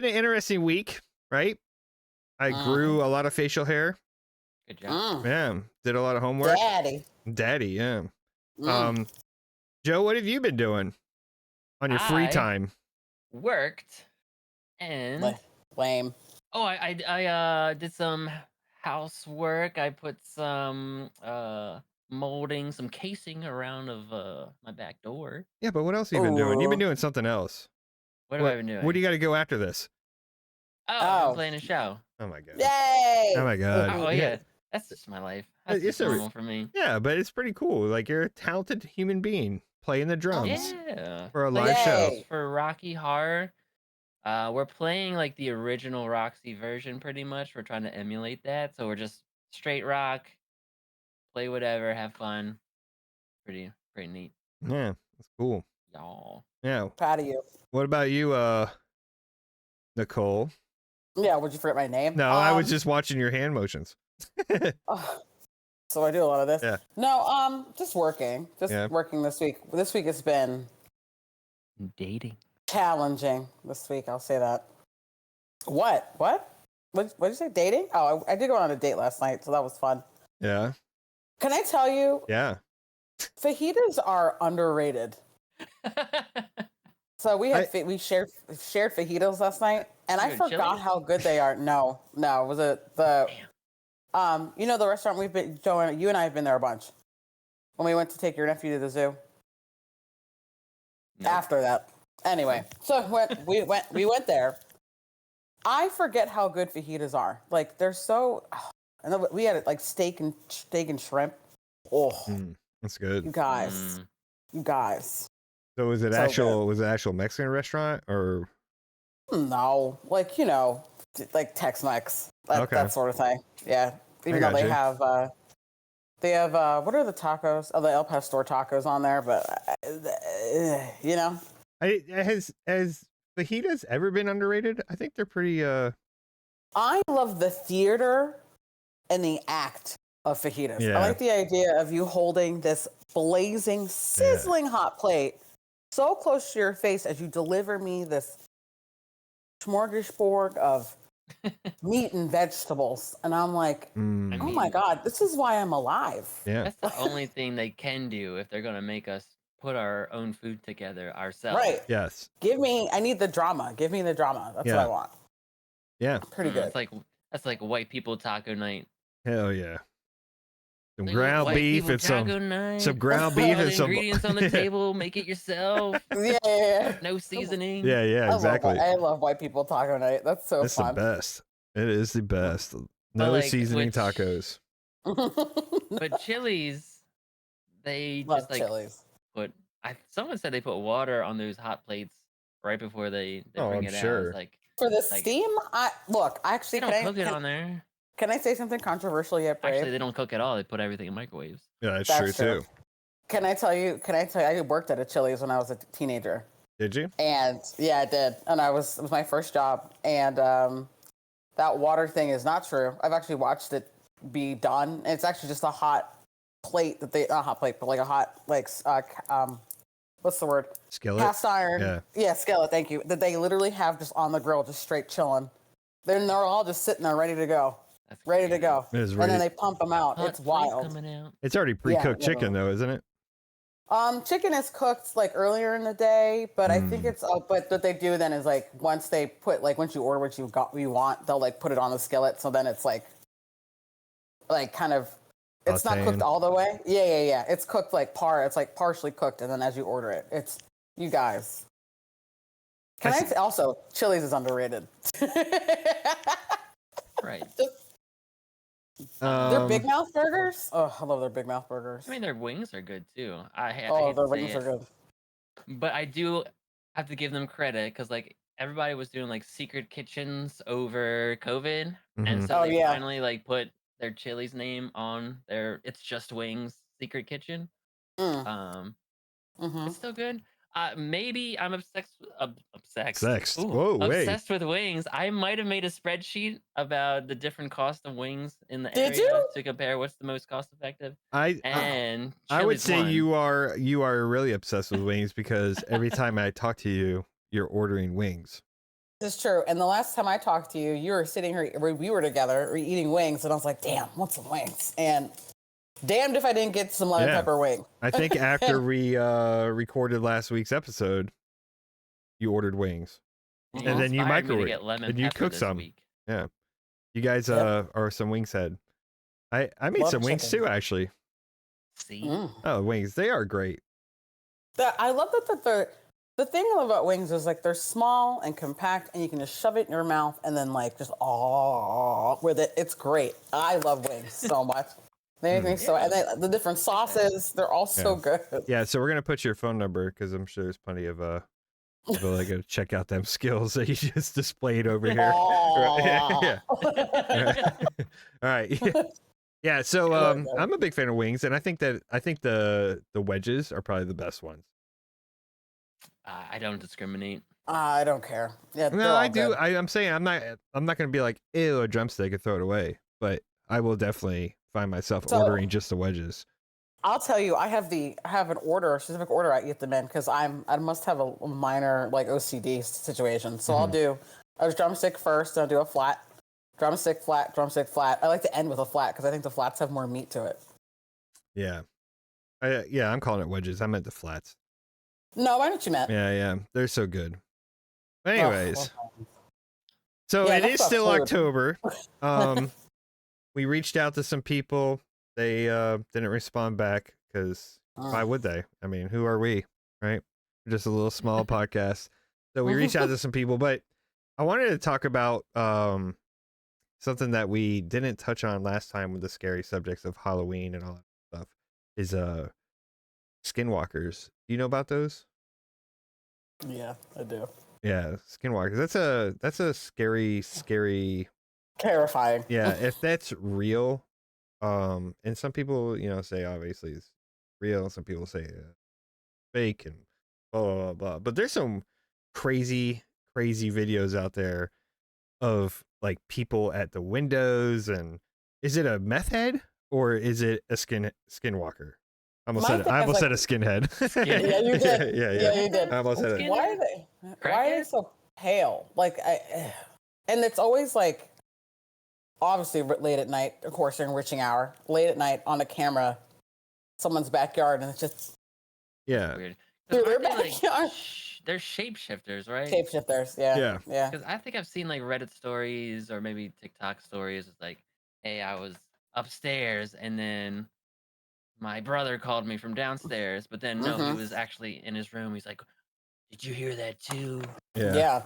been an interesting week, right? I grew a lot of facial hair. Good job. Yeah, did a lot of homework. Daddy, yeah. Joe, what have you been doing on your free time? Worked and lame. Oh, I did some housework. I put some molding, some casing around of my back door. Yeah, but what else have you been doing? You've been doing something else. What have I been doing? What do you got to go after this? I'm playing a show. Oh my god! Yay! Oh my god! Oh yeah, that's just my life. That's just normal for me. Yeah, but it's pretty cool. Like you're a talented human being playing the drums. Yeah, for a live show for Rocky Horror. We're playing like the original Roxy version, pretty much. We're trying to emulate that, so we're just straight rock, play whatever, have fun. Pretty neat. Yeah, that's cool. Y'all. Yeah. Proud of you. What about you, Nicole? Yeah, would you forget my name? No, I was just watching your hand motions. So I do a lot of this. Yeah. No, just working. Working this week. This week has been dating. Challenging this week, I'll say that. What did you say? Dating? Oh, I did go on a date last night, so that was fun. Yeah. Can I tell you? Yeah. Fajitas are underrated. So we shared fajitas last night, and I forgot how good they are. No, was it the you know the restaurant we've been, Joe, you and I have been there a bunch when we went to take your nephew to the zoo. Nope. After that, anyway, so we went there. I forget how good fajitas are. Like they're so, and then we had like steak and shrimp. Oh, that's good. You guys. So was it actual Mexican restaurant or? No, like like Tex-Mex, that sort of thing. Yeah, even though they have what are the tacos? Oh, the El Pastor tacos on there, but Has fajitas ever been underrated? I think they're pretty. I love the theater and the act of fajitas. Yeah. I like the idea of you holding this blazing, sizzling hot plate so close to your face as you deliver me this smorgasbord of meat and vegetables, and I'm like, oh my god, this is why I'm alive. Yeah, that's the only thing they can do if they're gonna make us put our own food together ourselves. Right. Yes. I need the drama. Give me the drama. That's what I want. Yeah. Pretty good. That's like white people taco night. Hell yeah. Some ground beef and some ground beef and some ingredients on the table. Make it yourself. Yeah. No seasoning. Yeah, exactly. I love white people taco night. That's so fun. It's the best. It is the best. No seasoning tacos. But Chili's, they love just Chili's. Someone said they put water on those hot plates right before they bring it out. Sure. For the steam, I actually don't cook it on there. Can I say something controversial yet, Brave? Actually, they don't cook at all. They put everything in microwaves. Yeah, that's true too. Can I tell you? I worked at a Chili's when I was a teenager. Did you? And yeah, I did. And it was my first job. And that water thing is not true. I've actually watched it be done. And it's actually just a hot plate not a hot plate, but like a hot what's the word? Skillet. Cast iron. Yeah, skillet. Thank you. That they literally have just on the grill, just straight chilling. Then they're all just sitting there ready to go. Ready to go. And then they pump them out. It's wild. It's already pre-cooked chicken though, isn't it? Chicken is cooked like earlier in the day, but I think it's but what they do then is like once you order what you want, they'll like put it on the skillet, so then it's like kind of it's not cooked all the way. Yeah. It's cooked it's like partially cooked, and then as you order it, it's you guys. Also Chili's is underrated. Right. Their Big Mouth burgers? Oh, I love their Big Mouth burgers. I mean, their wings are good too. Their wings are good. But I do have to give them credit because like everybody was doing like secret kitchens over COVID, and so they finally like put their Chili's name on their It's Just Wings secret kitchen. It's still good. Maybe I'm obsessed. Obsessed with wings. I might have made a spreadsheet about the different cost of wings in the area to compare what's the most cost effective. I would say you are really obsessed with wings because every time I talk to you, you're ordering wings. It's true. And the last time I talked to you, you were sitting here, we were together, eating wings, and I was like, damn, want some wings. And damned if I didn't get some lemon pepper wing. I think after we recorded last week's episode, you ordered wings. And then you microwaved and you cooked some. Week. Yeah. You guys are some wings head. I made some wings too, actually. See? Oh, wings. They are great. I love that the thing about wings is like they're small and compact and you can just shove it in your mouth and then like just with it. It's great. I love wings so much. They make me so, and the different sauces, they're all so good. Yeah, so we're gonna put your phone number because I'm sure there's plenty of people that go check out them skills that you just displayed over here. Yeah. All right. Yeah. So I'm a big fan of wings, and I think the wedges are probably the best ones. I don't discriminate. I don't care. Yeah, no, I do. I'm saying I'm not gonna be like, ew, a drumstick and throw it away, but I will definitely find myself ordering just the wedges. I'll tell you, I have an specific order I eat them in because I must have a minor like OCD situation. So I'll do a drumstick first, then I'll do a flat, drumstick flat, drumstick flat. I like to end with a flat because I think the flats have more meat to it. Yeah. I'm calling it wedges. I meant the flats. No, I know what you meant. Yeah. They're so good. But anyways. So it is still food. October. We reached out to some people. They didn't respond back because why would they? I mean, who are we, right? We're just a little small podcast. So we reached out to some people, but I wanted to talk about something that we didn't touch on last time with the scary subjects of Halloween and all that stuff is Skinwalkers. Do you know about those? Yeah, I do. Yeah, Skinwalkers. That's a scary terrifying. Yeah, if that's real, and some people, say obviously it's real, some people say fake and blah blah blah. But there's some crazy videos out there of like people at the windows, and is it a meth head or is it a skinwalker? I almost said a skinhead. Yeah, you did. Yeah, you did. I almost said it. Why are they so pale? Like and it's always like obviously late at night, of course during witching hour, late at night on a camera, someone's backyard, and it's just weird. Through their backyard. They're shapeshifters, right? Shapeshifters, yeah. Because I think I've seen like Reddit stories or maybe TikTok stories. It's like, hey, I was upstairs and then my brother called me from downstairs, but then no, he was actually in his room. He's like, "Did you hear that too?" Yeah.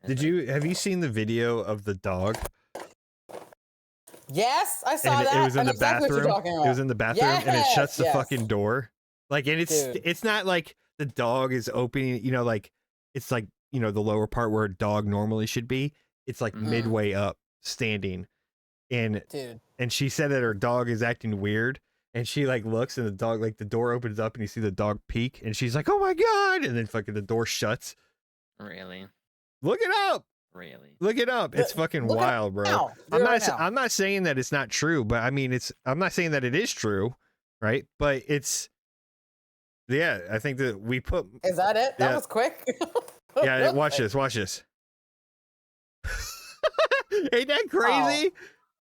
Have you seen the video of the dog? Yes, I saw that. It was in the exactly bathroom. It was in the bathroom, and it shuts the fucking door. Like, and it's not like the dog is opening. Like it's like the lower part where a dog normally should be. It's like midway up, standing, and she said that her dog is acting weird. And she like looks, and the dog, like the door opens up, and you see the dog peek, and she's like, "Oh my god!" And then fucking the door shuts. Really? Look it up. Really? Look it up. It's fucking wild, bro. I'm not saying that it's not true, but I mean, I'm not saying that it is true, right? But I think that we put. Is that it? That was quick. Yeah, watch this. Ain't that crazy?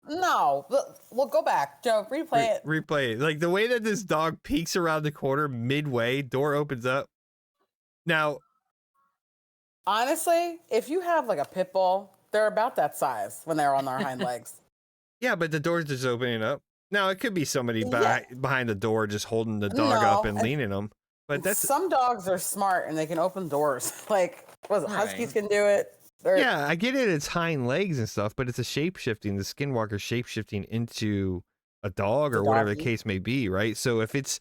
No, we'll go back. Joe, replay it. Replay it. Like the way that this dog peeks around the corner midway, door opens up. Now, honestly, if you have like a pit bull, they're about that size when they're on their hind legs. Yeah, but the door's just opening up. Now, it could be somebody behind the door just holding the dog up and leaning them. But some dogs are smart and they can open doors. Like, Huskies can do it. Yeah, I get it. It's hind legs and stuff, but it's a shape-shifting. The skinwalker shape-shifting into a dog or whatever the case may be, right? So if it's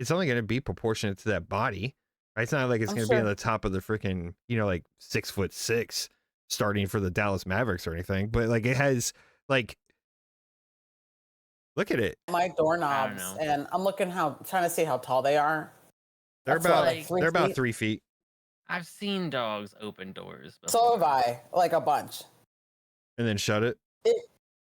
only going to be proportionate to that body, right? It's not like it's going to be on the top of the freaking, like 6'6", starting for the Dallas Mavericks or anything. But like it has like, look at it. My doorknobs, and I'm trying to see how tall they are. They're about 3 feet. I've seen dogs open doors before. So have I, like a bunch. And then shut it?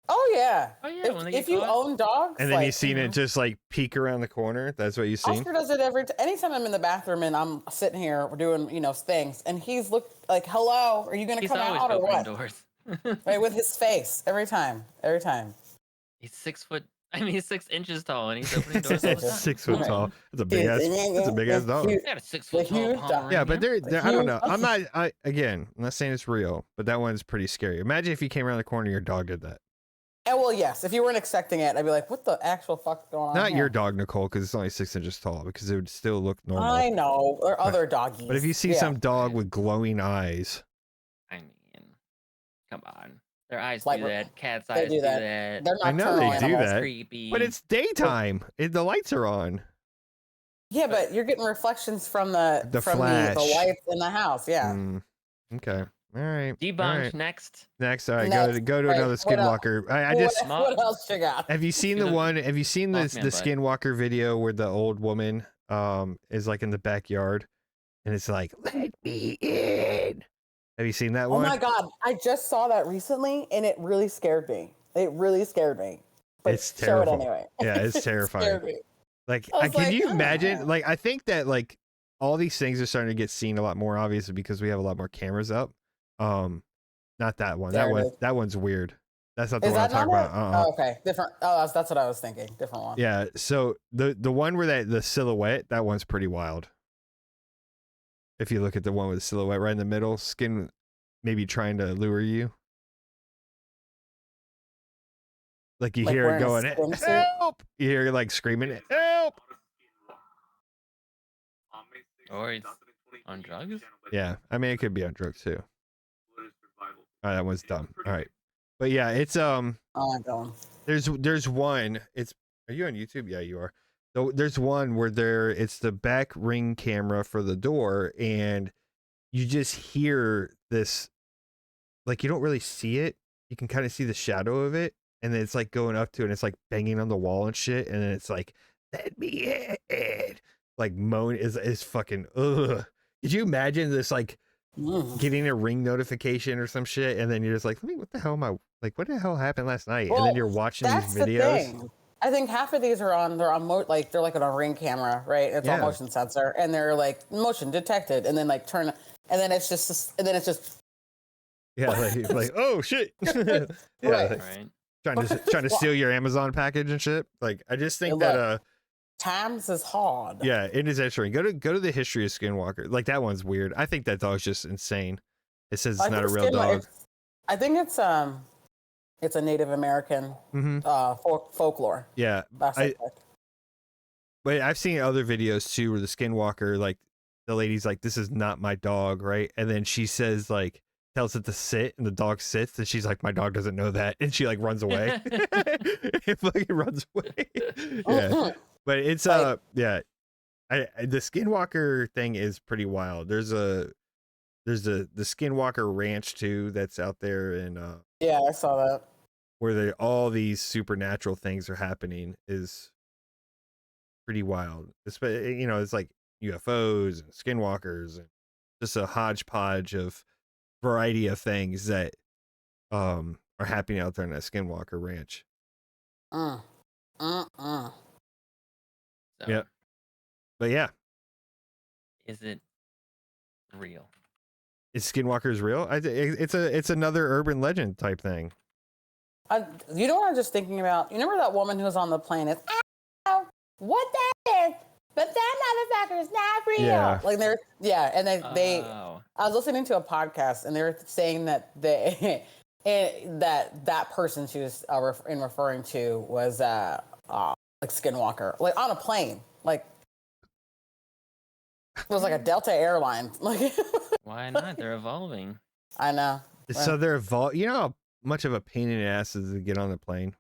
Oh yeah. Oh yeah. If you own dogs, and then you've seen it just like peek around the corner. That's what you've seen. Oscar does it anytime I'm in the bathroom and I'm sitting here doing things, and he's looked like, "Hello, are you going to come out or what?" Doors. Right, with his face every time. He's 6 foot. I mean, he's 6 inches tall, and he's opening doors all the time. 6 foot tall. That's a big ass. That's a big ass dog. He got a 6 foot tall Pomeranian. Yeah, but they're I don't know. I'm not saying it's real, but that one's pretty scary. Imagine if you came around the corner, and your dog did that. And well, yes, if you weren't expecting it, I'd be like, "What the actual fuck's going on?" Not here? your dog, Nicole, because it's only 6 inches tall. Because it would still look normal. I know, or other doggies. But if you see some dog with glowing eyes, I mean, come on, their eyes do that. Cat's eyes do that. They're I know they do that. Creepy. But it's daytime. The lights are on. Yeah, but you're getting reflections from the flash. the lights in the house. Yeah. Okay. All right. Debunked. All right. Next. All right. Go to another Skinwalker. What else you got? Have you seen the one? Have you seen the Skinwalker video where the old woman is like in the backyard, and it's like, "Let me in." Have you seen that one? Oh my god! I just saw that recently, and it really scared me. But it's terrible. Show it anyway. Yeah, it's terrifying. Scared me. Like, can you imagine? Like, I think that like all these things are starting to get seen a lot more, obviously, because we have a lot more cameras up. Not that one. That one's weird. That's not the one I'm talking about. Oh, okay, different. Oh, that's what I was thinking. Different one. Yeah. So the one where the silhouette, that one's pretty wild. If you look at the one with the silhouette right in the middle, skin maybe trying to lure you. Like you hear it going, "Help!" You hear it like screaming, "Help!" Or he's on drugs? Yeah. I mean, it could be on drugs too. All right, that one's dumb. All right. But yeah, it's there's one. Are you on YouTube? Yeah, you are. So there's one where it's the back ring camera for the door, and you just hear this, like, you don't really see it. You can kind of see the shadow of it, and then it's like going up to it, and it's like banging on the wall and shit, and then it's like, "Let me in," like moan is fucking ugh. Could you imagine this, like getting a ring notification or some shit, and then you're just like, what the hell am I like? What the hell happened last night? Well, and then you're watching these videos. I think half of these are on. They're like on a ring camera, right? It's all motion sensor, and they're like motion detected, and then like turn, and then it's just. Yeah, like oh shit. Yeah, right. Trying to steal your Amazon package and shit. Like, I just think that times is hard. Yeah, it is interesting. Go to the history of Skinwalker. Like, that one's weird. I think that dog's just insane. It says it's not a real dog. I think it's a Native American folklore. Yeah. But I've seen other videos too where the Skinwalker, like, the lady's like, "This is not my dog," right? And then she says, like, tells it to sit, and the dog sits, and she's like, "My dog doesn't know that," and she like runs away. It fucking runs away. Yeah. But it's the Skinwalker thing is pretty wild. There's the Skinwalker Ranch too that's out there, and yeah, I saw that, where all these supernatural things are happening is pretty wild. It's like UFOs and Skinwalkers and just a hodgepodge of variety of things that are happening out there in that Skinwalker Ranch. So, yeah. But yeah. Is it real? Is Skinwalkers real? It's another urban legend type thing. You know what I'm just thinking about? You remember that woman who was on the plane? It's what that is, but that motherfucker is not real. Yeah. Like and they I was listening to a podcast, and they were saying that that person she was referring to was like Skinwalker, like on a plane, like it was like a Delta airline. Like, why not? They're evolving. I know. So they're evolving. You know how much of a pain in the ass is to get on the plane?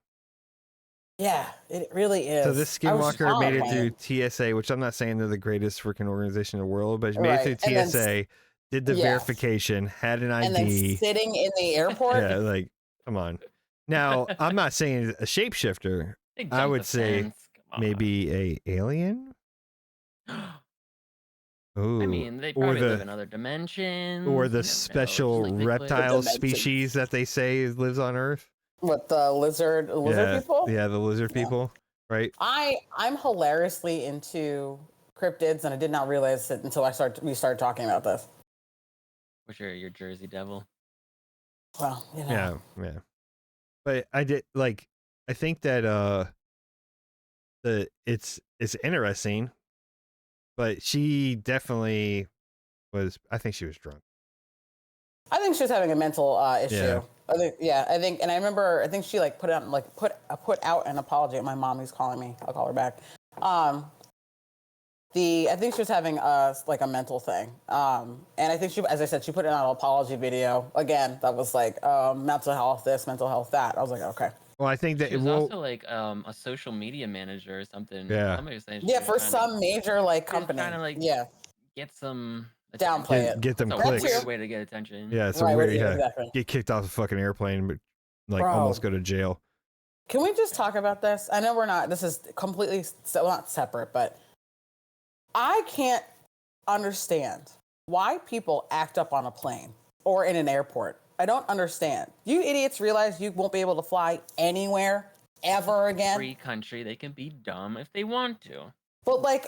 Yeah, it really is. So this Skinwalker made it through TSA, which I'm not saying they're the greatest freaking organization in the world, but made it through TSA, did the verification, had an ID. And then sitting in the airport? Yeah, like, come on. Now, I'm not saying a shapeshifter. I would say maybe a alien. Ooh. I mean, they probably live in other dimensions. Or the special reptile species that they say lives on Earth. What, the lizard people? Yeah, the lizard people, right? I'm hilariously into cryptids, and I did not realize it until we started talking about this. Which are your Jersey Devil? Well, you know. Yeah. But I think that it's interesting, but she definitely was. I think she was drunk. I think she was having a mental issue. Yeah. I think, and I remember, I think she like put out an apology. My mom is calling me. I'll call her back. I think she was having like a mental thing. And I think as I said, she put out an apology video. Again, that was like mental health this, mental health that. I was like, okay. Well, I think that she was also like a social media manager or something. Yeah. Somebody was saying for some major like company. Trying to like get some downplay it. Get them it's clicks. A weird way to get attention. Yeah, it's a weird. Exactly. Get kicked off the fucking airplane, but like almost go to jail. Can we just talk about this? I know we're not. This is completely not separate, but I can't understand why people act up on a plane or in an airport. I don't understand. You idiots realize you won't be able to fly anywhere ever again? Free country. They can be dumb if they want to. But like,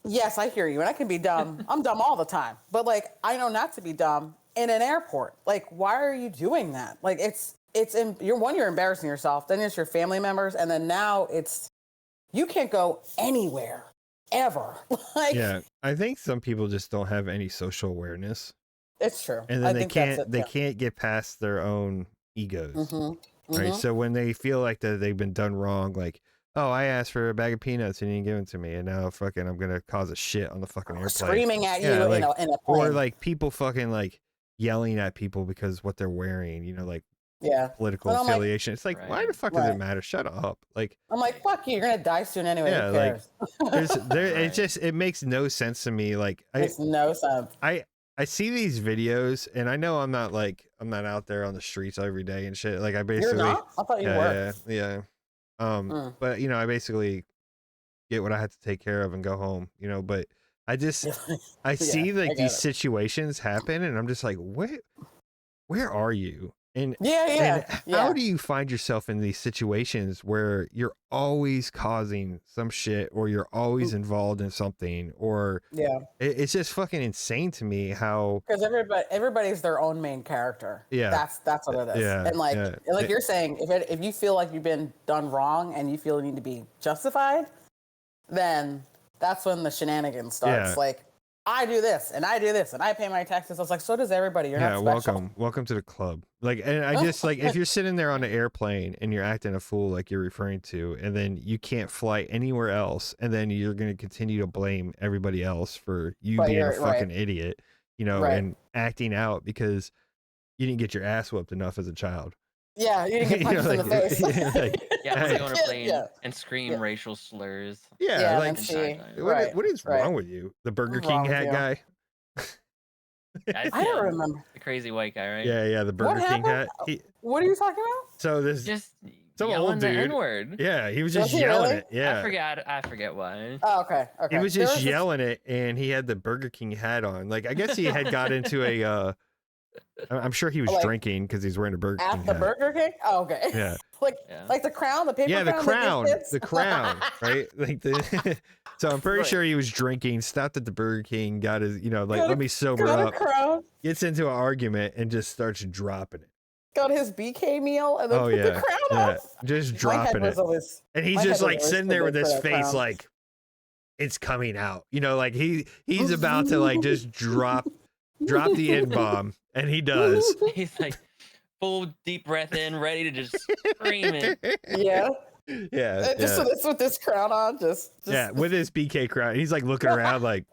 yes, I hear you. And I can be dumb. I'm dumb all the time. But like, I know not to be dumb in an airport. Like, why are you doing that? Like, you're embarrassing yourself. Then it's your family members. And then now you can't go anywhere ever. Like, yeah, I think some people just don't have any social awareness. It's true. And then they can't get past their own egos. Right. So when they feel like that they've been done wrong, like, oh, I asked for a bag of peanuts and you didn't give it to me, and now fucking I'm gonna cause a shit on the fucking airplane. Screaming at you in a plane. Or like people fucking like yelling at people because what they're wearing, like political affiliation. It's like, why the fuck does it matter? Shut up. Like, I'm like, fuck you, you're gonna die soon anyway. Yeah, who cares? like it makes no sense to me. Like makes no sense. I see these videos and I know I'm not out there on the streets every day and shit. Like I basically You're not? I thought you were. Yeah. But I basically get what I have to take care of and go home, but I just I see like these situations happen and I'm just like, where are you? And how do you find yourself in these situations where you're always causing some shit or you're always involved in something or it's just fucking insane to me how, because everybody's their own main character. That's what it is. And like you're saying, if you feel like you've been done wrong and you feel you need to be justified, then that's when the shenanigans starts. Like, I do this and I do this and I pay my taxes. I was like, so does everybody. You're not special. Welcome to the club. Like, and I just like, if you're sitting there on an airplane and you're acting a fool like you're referring to, and then you can't fly anywhere else, and then you're going to continue to blame everybody else for you being a fucking idiot, and acting out because you didn't get your ass whooped enough as a child. Yeah, you didn't get punched in the face. Go on a plane and scream racial slurs. What is wrong with you? The Burger King hat guy? I don't remember. The crazy white guy, right? Yeah, the Burger King hat. What are you talking about? So this some old dude. The N-word. Yeah, he was just yelling it. Yeah. I forget why. Oh, okay. He was just yelling it, and he had the Burger King hat on. Like, I guess he had got into a I'm sure he was drinking because he's wearing a Burger King hat. At the Burger King? Oh, okay. Yeah. Like the crown, the paper crown? Yeah, the crown, right? Like so I'm pretty sure he was drinking, stopped at the Burger King, got his, let me sober up. Gets into an argument and just starts dropping it. Got his BK meal and then put the crown on. Just dropping it. And he's just like sitting there with his face like it's coming out. Like he's about to like just drop the N-bomb, and he does. He's like full deep breath in, ready to just scream it. Yeah. Just so this with this crown on, just with his BK crown. He's like looking around like,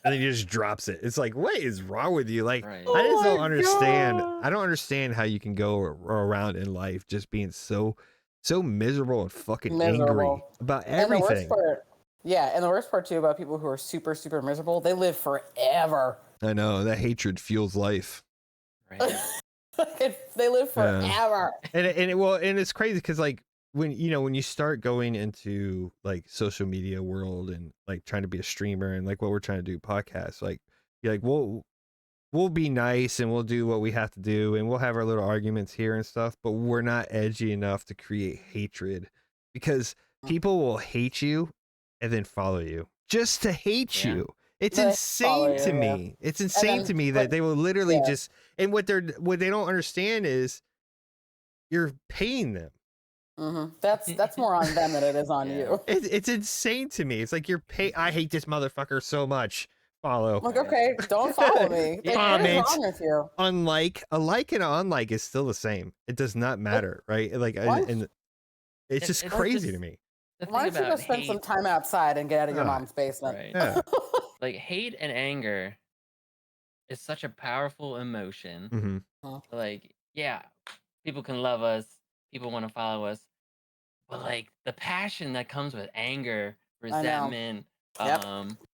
and then he just drops it. It's like, what is wrong with you? Like, I just don't understand. I don't understand how you can go around in life just being so miserable and fucking angry about everything. And the worst part too about people who are super, super miserable, they live forever. I know, that hatred fuels life. Right. They live forever. And it's crazy because like when you start going into like social media world and like trying to be a streamer and like what we're trying to do podcasts, like you're like, well, we'll be nice and we'll do what we have to do and we'll have our little arguments here and stuff, but we're not edgy enough to create hatred, because people will hate you and then follow you just to hate you. It's insane to me. It's insane to me that they will literally just, and what they don't understand is you're paying them. That's more on them than it is on you. It's insane to me. It's like I hate this motherfucker so much. Follow. Like, okay, don't follow me. Like, what is wrong with you? Unlike, a like and an unlike is still the same. It does not matter, right? Like, and it's just crazy to me. Why don't you go spend some time outside and get out of your mom's basement? Right. Yeah. Like, hate and anger is such a powerful emotion. Like, yeah, people can love us, people want to follow us, but like the passion that comes with anger, resentment,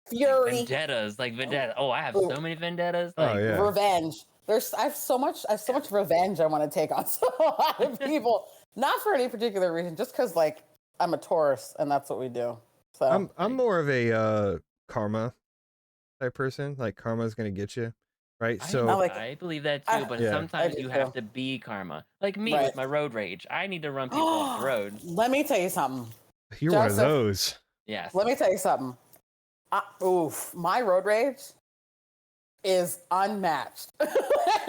fury, vendettas, like vendetta. Oh, I have so many vendettas. Like revenge. I have so much revenge I want to take on a lot of people. Not for any particular reason, just because like I'm a Taurus and that's what we do. So I'm more of a karma type person. Like, karma's gonna get you, right? I believe that too, but sometimes you have to be karma. Like me with my road rage, I need to run people off the road. Let me tell you something. You're one of those. Yes. Let me tell you something. My road rage is unmatched. I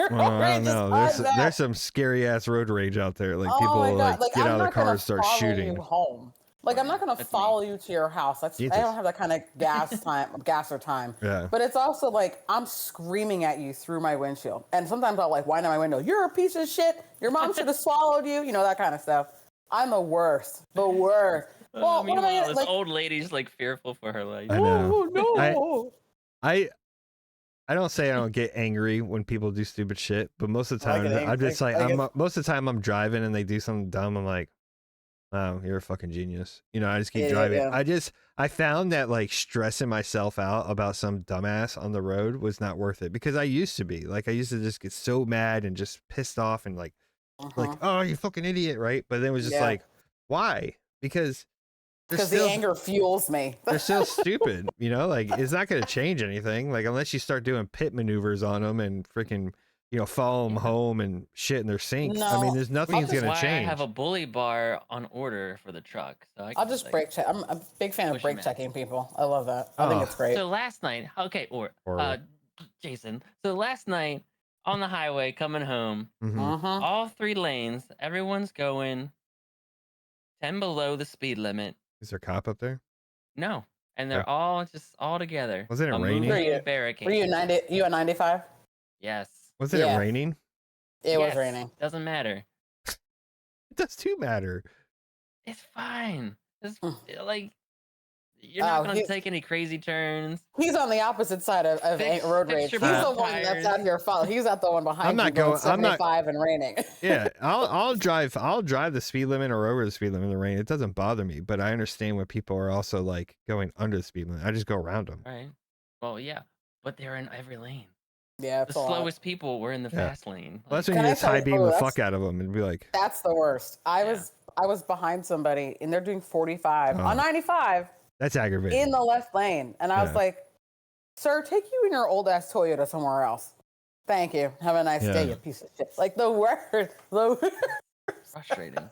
don't know. There's some scary ass road rage out there. Like, people like get out of the car and start shooting. You home. Like, I'm not gonna follow you to your house. I don't have that kind of gas or time. Yeah. But it's also like I'm screaming at you through my windshield, and sometimes I'll like wind up my window. You're a piece of shit. Your mom should have swallowed you. You know, that kind of stuff. I'm the worst. The worst. Well, meanwhile, this old lady's like fearful for her life. I know. No. I don't say I don't get angry when people do stupid shit, but most of the time I'm just like, most of the time I'm driving and they do something dumb. I'm like, wow, you're a fucking genius. You know, I just keep driving. Yeah. I found that like stressing myself out about some dumbass on the road was not worth it, because I used to be like, I used to just get so mad and just pissed off and like, oh, you fucking idiot, right? But then it was just like, why? Because the anger fuels me. They're still stupid, you know, like, it's not going to change anything. Like, unless you start doing pit maneuvers on them and freaking, you know, follow them home and shit in their sinks. I mean, there's nothing's going to change. I have a bully bar on order for the truck. So I'll just brake check. I'm a big fan of brake checking people. I love that. I think it's great. So last night, Jason. So last night on the highway coming home, all 3 lanes, everyone's going 10 below the speed limit. Is there a cop up there? No. And they're all together. Wasn't it raining? Were you 90? You at 95? Yes. Wasn't it raining? It was raining. Doesn't matter. It does too matter. It's fine. It's like, you're not going to take any crazy turns. He's on the opposite side of road rage. He's the one that's out here following. He's not the one behind I'm not going 75 and raining. Yeah, I'll drive the speed limit or over the speed limit in the rain. It doesn't bother me, but I understand when people are also like going under the speed limit. I just go around them. Right. Well, yeah, but they're in every lane. Yeah, the slowest people were in the fast lane. Well, that's when you just high beam the fuck out of them and be like, that's the worst. I was behind somebody and they're doing 45 on 95. That's aggravating. In the left lane. And I was like, sir, take you in your old ass Toyota somewhere else. Thank you. Have a nice day, you piece of shit. Like, the worst. Frustrating.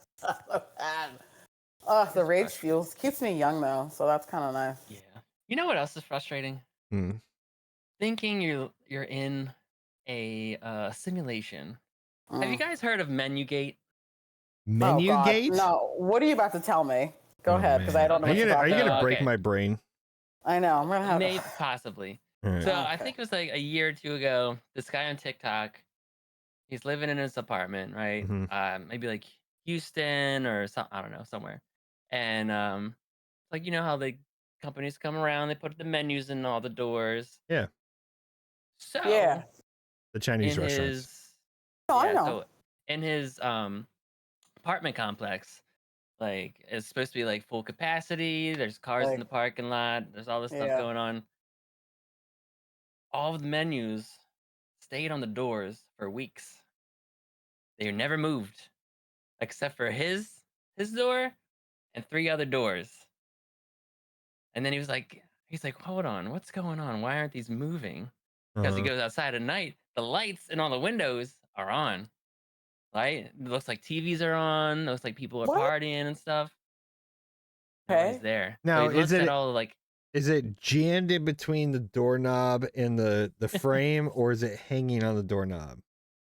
The rage fuels. Keeps me young though, so that's kind of nice. Yeah. You know what else is frustrating? Thinking you're in a simulation. Have you guys heard of Menugate? Menugate? No. What are you about to tell me? Go ahead, because I don't know. Are you gonna break my brain? I know. I'm gonna have. Maybe, possibly. So I think it was like a year or two ago. This guy on TikTok, he's living in his apartment, right? Maybe like Houston or I don't know, somewhere. And like, you know how the companies come around, they put the menus in all the doors. Yeah. So the Chinese restaurants. I know. So in his apartment complex, like, it's supposed to be like full capacity. There's cars in the parking lot. There's all this stuff going on. All of the menus stayed on the doors for weeks. They never moved, except for his door and 3 other doors. And then he's like, hold on, what's going on? Why aren't these moving? Because he goes outside at night, the lights in all the windows are on. Right? It looks like TVs are on. It looks like people are partying and stuff. Nobody's there. Now, so he looks at all the, like. Is it jammed in between the doorknob and the frame, or is it hanging on the doorknob?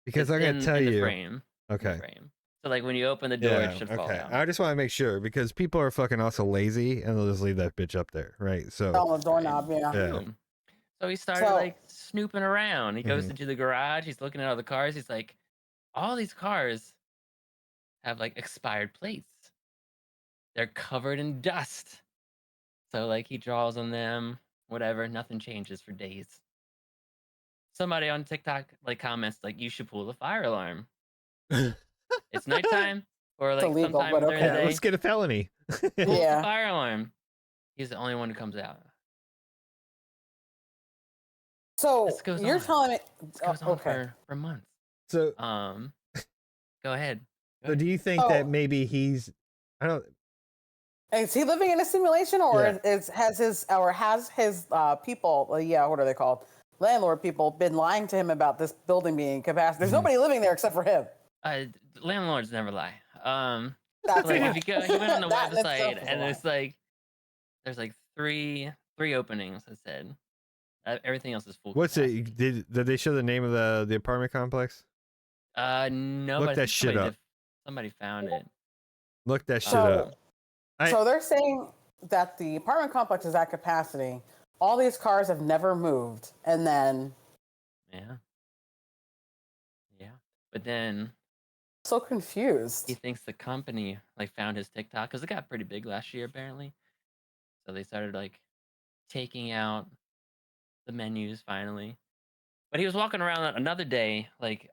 Because I'm gonna tell you. Frame. Okay. The frame. So like when you open the door, it should fall out. I just want to make sure because people are fucking also lazy and they'll just leave that bitch up there, right? So on the doorknob, yeah. So he started like snooping around. He goes into the garage. He's looking at all the cars. He's like, all these cars have like expired plates. They're covered in dust. So like he draws on them, whatever. Nothing changes for days. Somebody on TikTok like comments like, you should pull the fire alarm. It's nighttime or like illegal, sometime during the day. Let's get a felony. Pull the fire alarm. He's the only one who comes out. So you're telling me this goes on for months. So go ahead. So do you think that maybe he's is he living in a simulation, or has his people, what are they called? Landlord people been lying to him about this building being capacity? There's nobody living there except for him. Landlords never lie. That's like if you go, he went on the website and it's like there's like three openings. I said everything else is full. What's it? Did they show the name of the apartment complex? No. Look that shit up. Somebody found it. Look that shit up. So they're saying that the apartment complex is at capacity. All these cars have never moved, and then but then so confused. He thinks the company like found his TikTok because it got pretty big last year apparently. So they started like taking out the menus finally. But he was walking around another day, like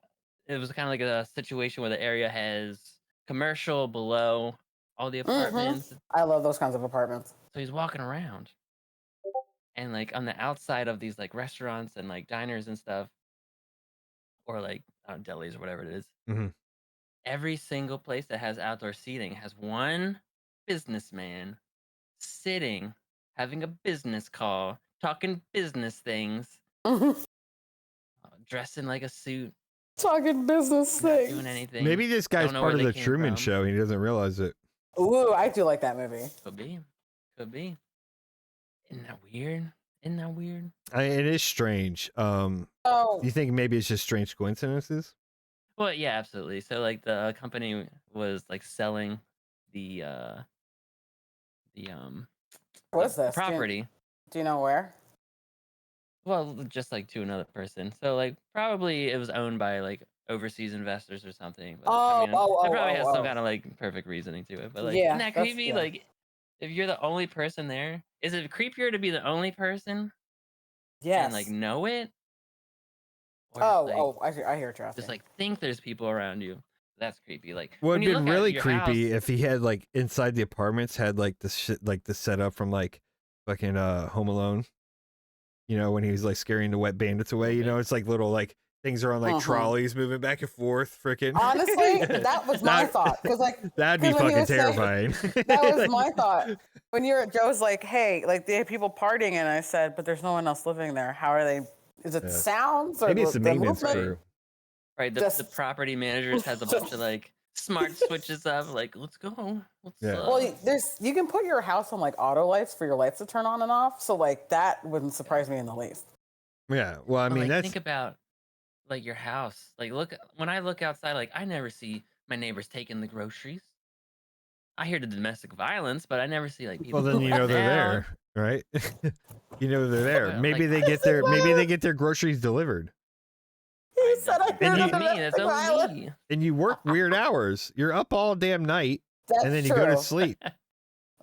it was kind of like a situation where the area has commercial below all the apartments. I love those kinds of apartments. So he's walking around, and like on the outside of these like restaurants and like diners and stuff, or like delis or whatever it is. Every single place that has outdoor seating has one businessman sitting, having a business call, talking business things, dressing like a suit, talking business things, doing anything. Maybe this guy's part of the Truman Show. He doesn't realize it. Ooh, I do like that movie. Could be. Isn't that weird? It is strange. Do you think maybe it's just strange coincidences? Well, yeah, absolutely. So like the company was like selling the what's this property. Do you know where? Well, just like to another person. So like probably it was owned by like overseas investors or something. But, it probably has some kind of like perfect reasoning to it. But like, isn't that creepy? Yeah. Like, if you're the only person there, is it creepier to be the only person? Yes. And like know it? I hear what you're asking. Just like think there's people around you. That's creepy. Like, well, it'd been really creepy if he had like inside the apartments had like the shit, like the setup from like fucking Home Alone. You know, when he was like scaring the wet bandits away. You know, it's like little like things are on like trolleys moving back and forth. Freaking. Honestly, that was my thought. Because like that'd be fucking terrifying. That was my thought. When Joe's like, hey, like they have people partying, and I said, but there's no one else living there. How are they? Is it sounds or maybe it's the maintenance crew? Right, the property managers has a bunch of like smart switches up. Like, let's go. Well, you can put your house on like auto lights for your lights to turn on and off. So like that wouldn't surprise me in the least. Yeah, well, I mean, like, think about like your house. Like, when I look outside, like I never see my neighbors taking the groceries. I hear the domestic violence, but I never see like people. Well, then you know they're there, right? You know they're there. Maybe they get their groceries delivered. He said I hear the domestic violence. And you work weird hours. You're up all damn night, and then you go to sleep.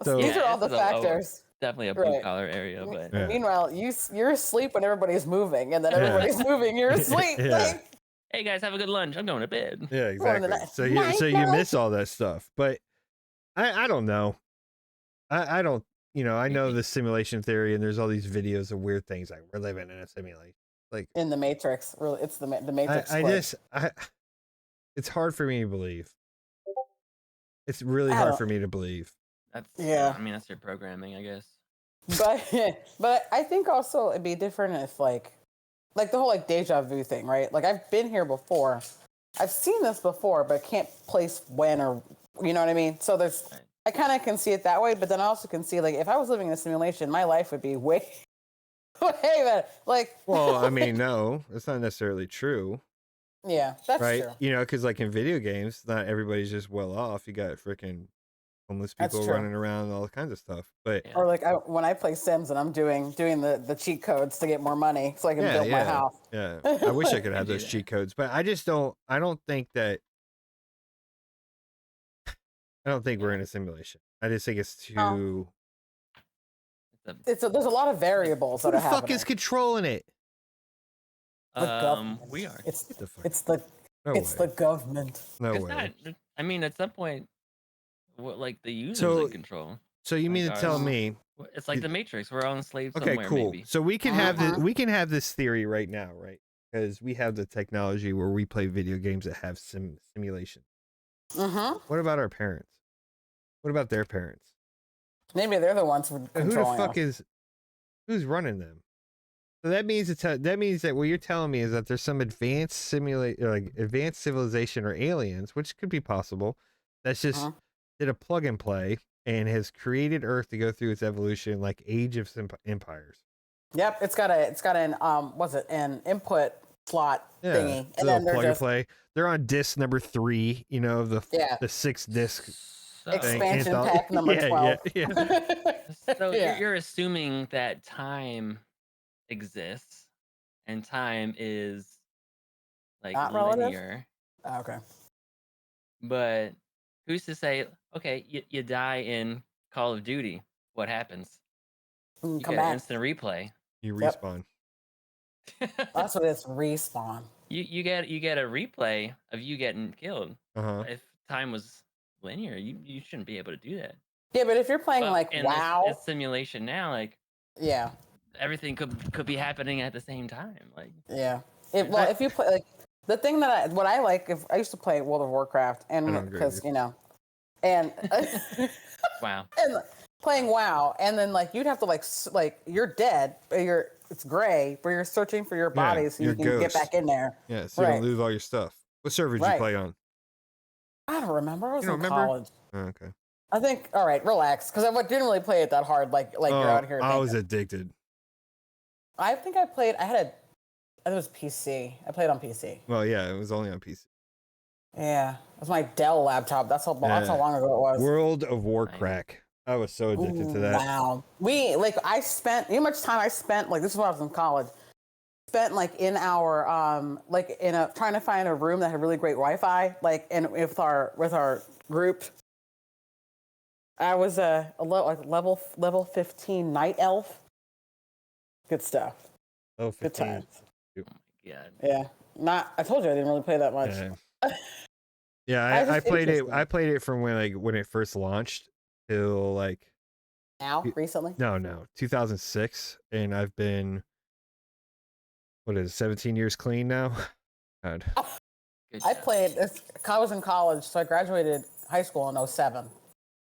So these are all the factors. Definitely a blue collar area, but meanwhile, you're asleep when everybody's moving, and then everybody's moving. You're asleep. Like, hey guys, have a good lunch. I'm going to bed. Yeah, exactly. So you miss all that stuff, but I don't know. I don't. You know, I know the simulation theory, and there's all these videos of weird things like we're living in a simulation, like in the Matrix. Really, it's the Matrix. It's hard for me to believe. It's really hard for me to believe. That's I mean, that's your programming, I guess. But I think also it'd be different if like like the whole like deja vu thing, right? Like I've been here before, I've seen this before, but can't place when or you know what I mean. So there's, I kind of can see it that way, but then I also can see like if I was living in a simulation, my life would be way better. Like, well, I mean, no, that's not necessarily true. Yeah, that's right. true. You know, because like in video games, not everybody's just well off. You got freaking homeless people running around and all kinds of stuff. But or like when I play Sims and I'm doing the cheat codes to get more money so I can build my house. Yeah, I wish I could have those cheat codes, but I just don't. I don't think that. I don't think we're in a simulation. I just think it's too. There's a lot of variables that are happening. Who the fuck is controlling it? The government. We are. It's the government. No way. I mean, at some point, what like the users in control. So you mean to tell me it's like the Matrix? We're all enslaved okay, somewhere. Cool. Maybe. So we can have this. We can have this theory right now, right? Because we have the technology where we play video games that have simulation. What about our parents? What about their parents? Maybe they're the ones who the fuck is who's running them? So that means that what you're telling me is that there's some advanced advanced civilization or aliens, which could be possible. That's just did a plug and play and has created Earth to go through its evolution like Age of Empires. Yep, it's got an input slot thingy, and then plug and play. They're on disc number 3. You know the 6th disc. Expansion pack number 12. So you're assuming that time exists and time is like not linear. Okay. But who's to say, okay, you die in Call of Duty. What happens? You come get back. An instant replay. You respawn. That's what it's, respawn. You get a replay of you getting killed. If time was linear, you shouldn't be able to do that. Yeah, but if you're playing WoW, it's simulation now. Like everything could be happening at the same time. Like if you play like the thing that I like, if I used to play World of Warcraft and because and wow, and playing WoW, and then like you'd have to like you're dead, but it's gray, but you're searching for your body so you can get back in there. Yeah, so you don't lose all your stuff. What server did you play on? I don't remember. I was in college. Oh, okay. I think. All right, relax, because I didn't really play it that hard. Like you're out here. I was addicted. I think I played. I think it was PC. I played on PC. Well, yeah, it was only on PC. Yeah, it was my Dell laptop. That's how long ago it was. World of Warcraft. I was so addicted to that. Wow. I spent, you know how much time I spent, like this is when I was in college, spent like in our, trying to find a room that had really great Wi-Fi, with our group. I was a level 15 night elf. Good stuff. Oh, 15. Good times. Oh my god. Yeah. I told you I didn't really play that much. Yeah, I played it. I played it from when it first launched till recently. No, 2006, and I've been 17 years clean now. God. I played. I was in college, so I graduated high school in 2007.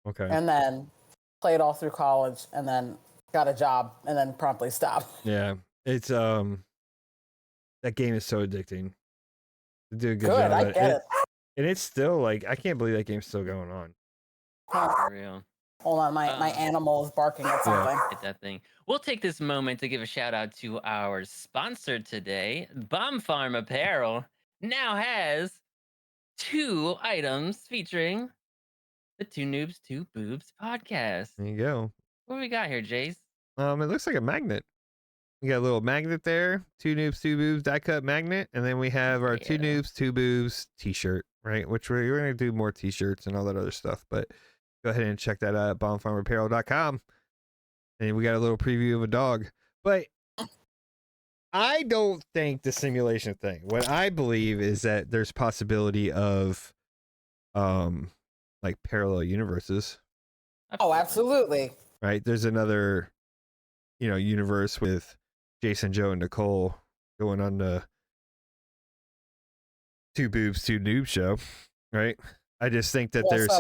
Okay. And then played all through college, and then got a job, and then promptly stopped. Yeah, it's that game is so addicting. They do a good job. I get it. And it's still I can't believe that game's still going on. For real. Hold on, my animal is barking at something. Get that thing. We'll take this moment to give a shout out to our sponsor today. Bomb Farm Apparel now has 2 items featuring the 2Noobs2boobs podcast. There you go. What do we got here, Jace? It looks like a magnet. We got a little magnet there, 2Noobs2boobs die cut magnet, and then we have our 2Noobs2boobs t-shirt, right? Which we're gonna do more t-shirts and all that other stuff, but go ahead and check that out at bombfarmapparel.com. And we got a little preview of a dog. But I don't think the simulation thing. What I believe is that there's possibility of parallel universes. Oh, absolutely. Right? There's another universe with Jason, Joe, and Nicole going on the 2 Boobs 2 Noob show, right? I just think that there's.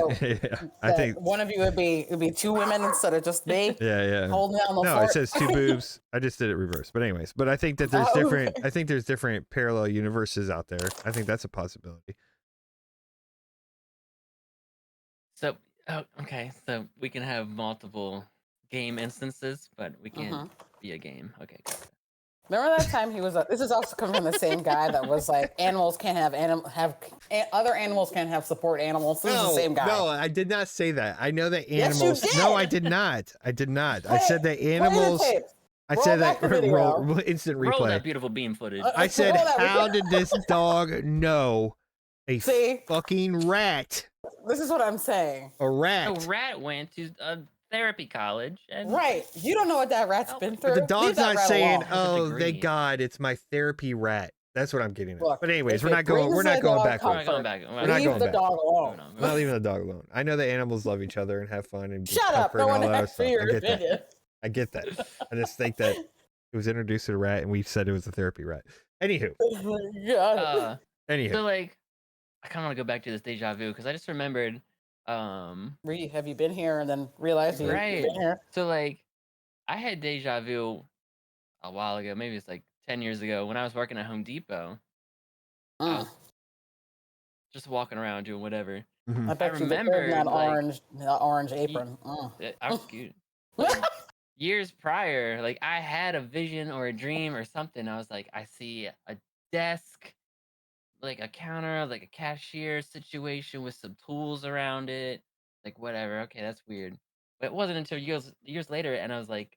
I think one of you would be two women instead of just me. Yeah. Holding down the no, fort. It says 2 boobs. I just did it reverse. But anyways, but I think that there's different. I think there's different parallel universes out there. I think that's a possibility. So okay, so we can have multiple game instances, but we can't be a game. Okay. Gotcha. Remember that time he was? This is also coming from the same guy that was like, animals can't have other animals can't have support animals. This is the same guy. No, I did not say that. I know that animals. Yes, you did. No, I did not. I did not. I said that animals. I said that instant replay. Roll that beautiful beam footage. I said, how did this dog know a fucking rat? This is what I'm saying. A rat. A rat went to a therapy college. And right. You don't know what that rat's been through. But the dog's not saying, alone. "Oh, thank God, it's my therapy rat." That's what I'm getting at. Look, but anyways, we're not going back. We're not going back. Leave the dog alone. We're not leaving the dog alone. I know that animals love each other and have fun and shut up. No one asked for your opinion. I get that. I just think that it was introduced to a rat and we said it was a therapy rat. Anywho. Anywho. So like, I kind of want to go back to this deja vu because I just remembered. Have you been here and then realized you've been here? So like, I had deja vu a while ago. Maybe it's like 10 years ago when I was working at Home Depot. I was just walking around doing whatever. I bet you remember that orange apron. I was cute. Years prior, like I had a vision or a dream or something. I was like, I see a desk, like a counter, like a cashier situation with some tools around it, like whatever. Okay, that's weird. But it wasn't until years later, and I was like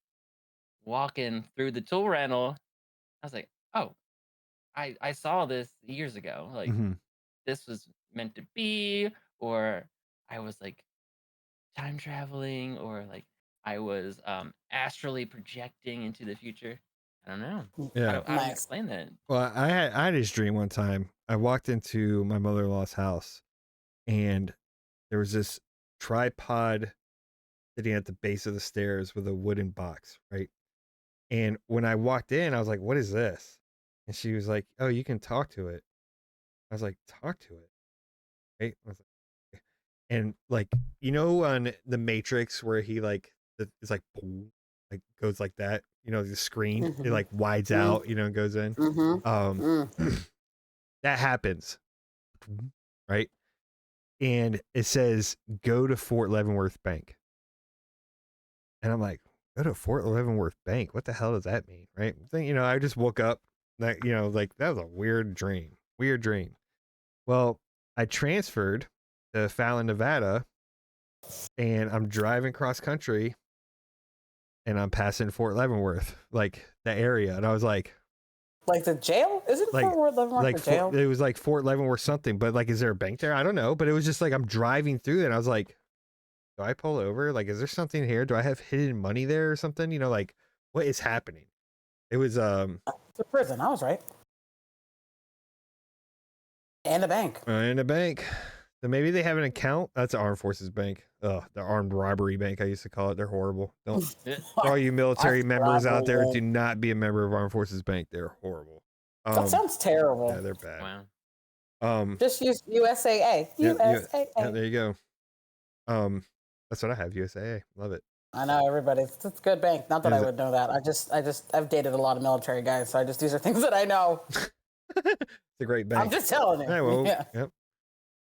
walking through the tool rental. I was like, oh, I saw this years ago. Like this was meant to be, or I was like time traveling, or like I was astrally projecting into the future. I don't know. Yeah, I don't explain that. Well, I had this dream one time. I walked into my mother-in-law's house, and there was this tripod sitting at the base of the stairs with a wooden box, right? And when I walked in, I was like, "What is this?" And she was like, "Oh, you can talk to it." I was like, "Talk to it?" Right? I was like, and like, you know, on the Matrix where he like it's like boom, like goes like that, you know, the screen it like wides out, you know, and goes in. That happens, right? And it says go to Fort Leavenworth Bank, and I'm like, go to Fort Leavenworth Bank? What the hell does that mean, right? You know, I just woke up, that, you know, like that was a weird dream. Well, I transferred to Fallon, Nevada, and I'm driving cross country, and I'm passing Fort Leavenworth, like the area, and I was like the jail? Isn't like, Fort Leavenworth like the jail? It was like Fort Leavenworth something, but like, is there a bank there? I don't know, but it was just like I'm driving through it, and I was like, do I pull over? Like, is there something here? Do I have hidden money there or something? You know, like what is happening? It was it's a prison. I was right. And a bank. And a bank. So maybe they have an account. That's an Armed Forces Bank. The Armed Robbery Bank, I used to call it. They're horrible. Don't all you military members out there, do not be a member of Armed Forces Bank. They're horrible. That sounds terrible. Yeah, they're bad. Wow. Just use USAA. USAA. Yeah, there you go. That's what I have. USAA. Love it. I know everybody. It's a good bank. Not that I would know that. I've dated a lot of military guys, so these are things that I know. It's a great bank. I'm just telling you. Yeah, well, yep.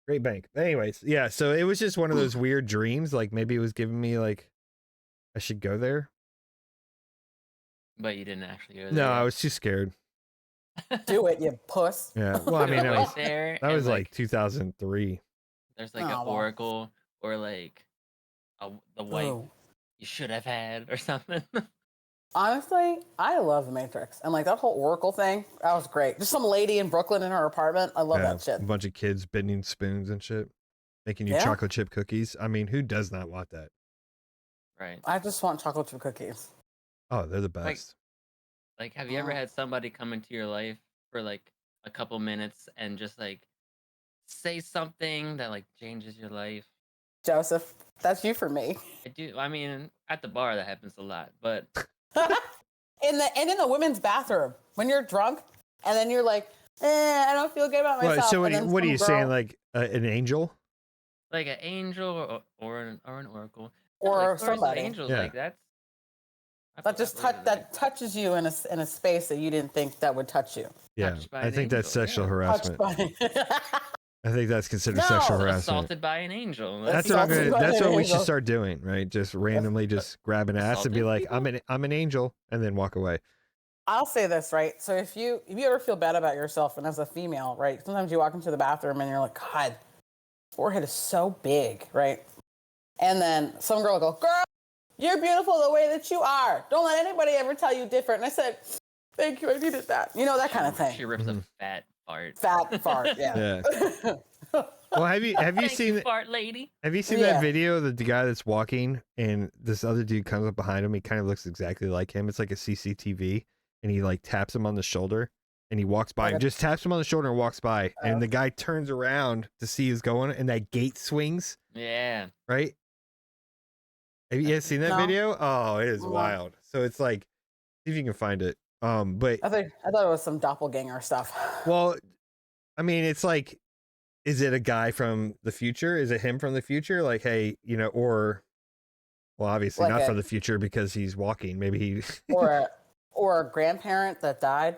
Great bank. Anyways, yeah, so it was just one of those weird dreams. Like maybe it was giving me like I should go there. But you didn't actually go there. No, I was too scared. Do it, you puss. Yeah. Well, I mean, that was like 2003. There's like an oracle or like the wife you should have had or something. Honestly, I love the Matrix, and like that whole Oracle thing, that was great. Just some lady in Brooklyn in her apartment. I love that shit. A bunch of kids bending spoons and shit, making you chocolate chip cookies. I mean, who does not want that? Right. I just want chocolate chip cookies. Oh, they're the best. Like have you ever had somebody come into your life for like a couple minutes and just like say something that like changes your life? Joseph, that's you for me. I do. I mean, at the bar that happens a lot, but in the women's bathroom when you're drunk and then you're like, I don't feel good about myself. So what are you saying? Like an angel? like an angel or an oracle or like, somebody. Angels, like that just touches you in a space that you didn't think that would touch you. Yeah, I think that's sexual harassment. I think that's considered sexual harassment. Assaulted by an angel. That's what we should start doing, right? Just randomly just grab an ass and be like, I'm an angel, and then walk away. I'll say this, right? So if you ever feel bad about yourself, and as a female, right, sometimes you walk into the bathroom and you're like, God, forehead is so big, right? And then some girl will go, girl, you're beautiful the way that you are. Don't let anybody ever tell you different. And I said, thank you, I needed that. You know, that kind of thing. She rips a fat fart. Fat fart, yeah. Well, have you seen fart lady? Have you seen that video of the guy that's walking and this other dude comes up behind him? He kind of looks exactly like him. It's like a CCTV, and he like taps him on the shoulder, and he walks by him, just taps him on the shoulder and walks by, and the guy turns around to see who's going, and that gate swings. Yeah. Right. Have you guys seen that video? Oh, it is wild. So it's like, see if you can find it. But I thought it was some doppelganger stuff. Well, I mean, it's like, is it a guy from the future? Is it him from the future? Like, hey, you know, or, well, obviously like not from the future because he's walking. Maybe he or a grandparent that died.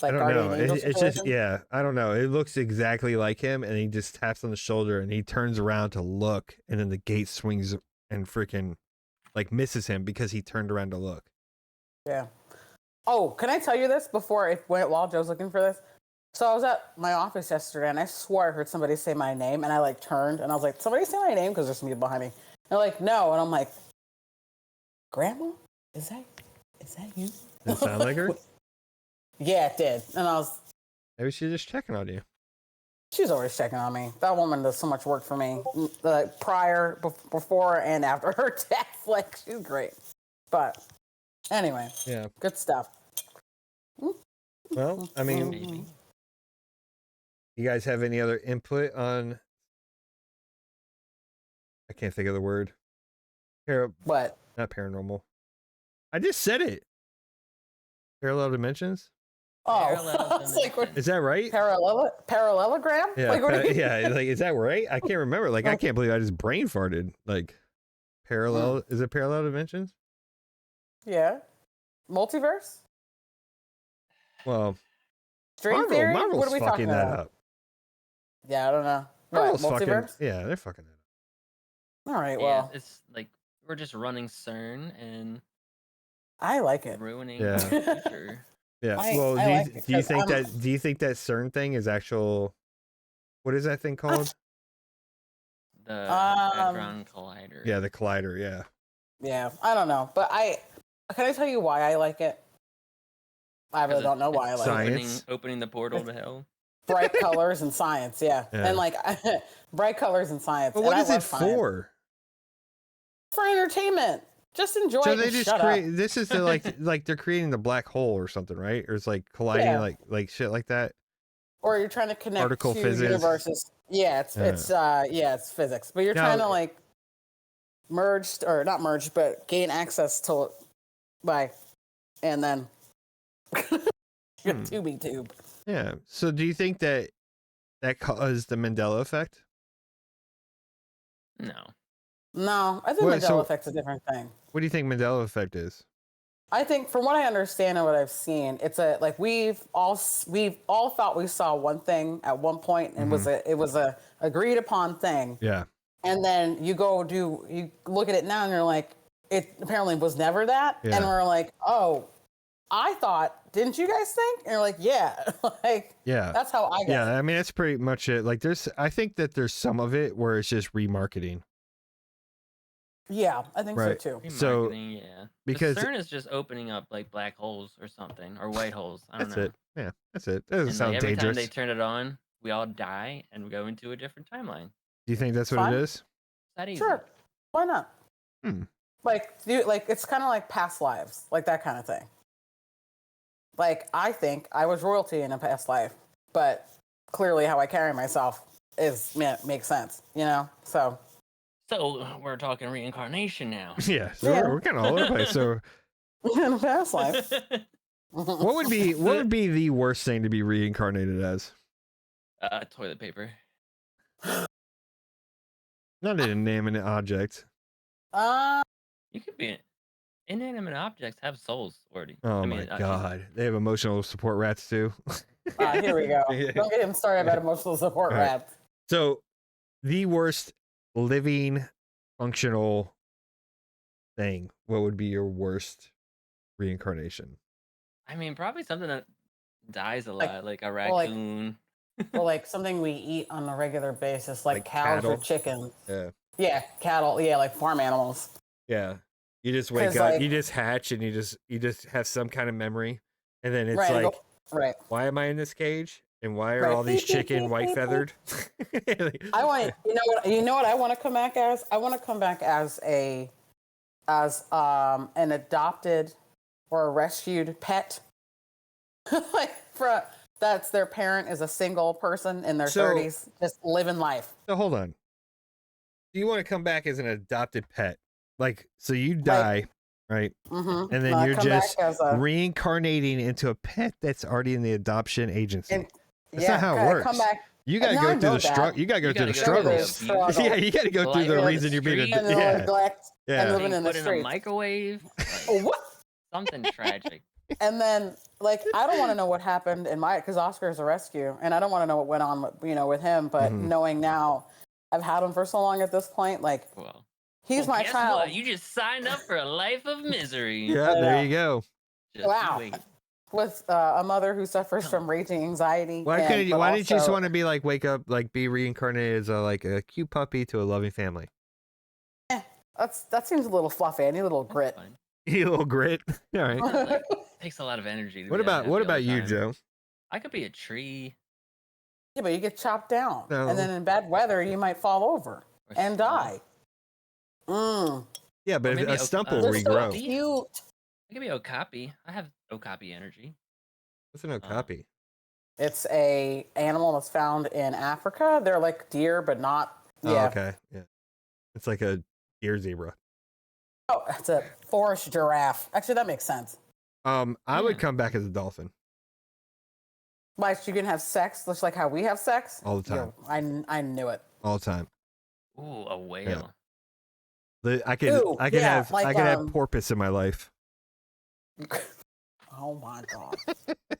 Like I don't know. It's just I don't know. It looks exactly like him, and he just taps on the shoulder, and he turns around to look, and then the gate swings and freaking like misses him because he turned around to look. Yeah. Oh, can I tell you this while Joe's looking for this? So I was at my office yesterday, and I swore I heard somebody say my name, and I like turned, and I was like, somebody say my name? Because there's some people behind me. And they're like, no. And I'm like, Grandma? Is that you? Did it sound like her? Yeah, it did. And I was... Maybe she's just checking on you. She's always checking on me. That woman does so much work for me. Before, and after her death. Like, she's great. But anyway. Yeah. Good stuff. Well, I mean... You guys have any other input on? I can't think of the word. What? Not paranormal. I just said it. Parallel dimensions. Oh, is that right? Parallelogram? Yeah, like is that right? I can't remember. Like I can't believe I just brain farted. Like parallel. Is it parallel dimensions? Yeah. Multiverse. Well, String theory. Marvel's what are we fucking talking that about? up. Yeah, I don't know. Marvel's multiverse? Yeah, they're fucking that up. All right, well. It's like we're just running CERN and I like it. Ruining the future. Yeah. Well, do you think that CERN thing is actual? What is that thing called? The Hadron Collider. Yeah, the collider. Yeah. Yeah, I don't know, but can I tell you why I like it? I really don't know why I like it. Opening the portal to hell. Bright colors and science, yeah. And like bright colors and science. But what is it for? For entertainment. Just enjoy so it. They just create. This is the like they're creating the black hole or something, right? Or it's like colliding like shit like that. Or you're trying to connect particle physics. Universes. Yeah, it's physics. But you're trying to like but gain access to and then your tubing tube. Yeah. So do you think that caused the Mandela effect? No, I think Mandela effect's a different thing. What do you think Mandela effect is? I think, from what I understand and what I've seen, it's we've all thought we saw one thing at one point, and it was a agreed upon thing. Yeah. And then you look at it now, and you're like, it apparently was never that. Yeah. And we're like, oh, I thought, didn't you guys think? And you're like, yeah, that's how I got. Yeah, I mean that's pretty much it. Like I think that there's some of it where it's just remarketing. Yeah, I think so too. So because CERN is just opening up like black holes or something, or white holes. I don't know. That's it. Yeah, that's it. That doesn't sound every dangerous. Every time they turn it on, we all die and we go into a different timeline. Do you think that's what it is? Is that easy? Sure. Why not? Like it's kind of like past lives, like that kind of thing. Like I think I was royalty in a past life, but clearly how I carry myself makes sense, you know? So we're talking reincarnation now. Yeah, so we're kind of all over the place. So in a past life, what would be the worst thing to be reincarnated as? Toilet paper. Not an inanimate object. You could be inanimate objects have souls already. Oh my god, they have emotional support rats too. Here we go. Don't get him started about emotional support rats. So, the worst living functional thing. What would be your worst reincarnation? I mean, probably something that dies a lot, like a raccoon. Well, like something we eat on a regular basis, like cows cattle? or chickens. Yeah. Yeah, cattle. Yeah, like farm animals. Yeah. You just wake up, you just hatch, and you just have some kind of memory, and then it's like, why am I in this cage? And why are all these chicken white feathered? I want, you know what I want to come back as? I want to come back as an adopted or a rescued pet. Like that's their parent is a single person in their 30s, just living life. So hold on. Do you want to come back as an adopted pet? Like, so you die, right? Mm-hmm. And then you're just reincarnating into a pet that's already in the adoption agency. That's not how it works. Come back. You gotta go through the struggle. You gotta go through the struggles. Yeah, you gotta go through the reason you're being neglect and living in the streets. Put in a microwave. What? Something tragic. And then, like, I don't want to know what happened in because Oscar's a rescue, and I don't want to know what went on, with him. But knowing now, I've had him for so long at this point, like. Well. He's my child. What? You just signed up for a life of misery. Yeah, there you go. Wow. With a mother who suffers from raging anxiety. Why didn't you just want to be like, wake up, like be reincarnated as a cute puppy to a loving family? That seems a little fluffy. I need a little grit. You need a little grit. All right. Like, takes a lot of energy. What about you, Joe? I could be a tree. Yeah, but you get chopped down, and then in bad weather you might fall over and die. Yeah, but a stump will regrow. So cute. It could be okapi. I have okapi energy. What's an okapi? It's a animal that's found in Africa. They're like deer, but not. Oh, okay. Yeah. It's like a deer zebra. Oh, it's a forest giraffe. Actually, that makes sense. I would come back as a dolphin. Like you can have sex, just like how we have sex. All the time. I knew it. All the time. Ooh, a whale. Yeah. I can have porpoise in my life. Oh my god.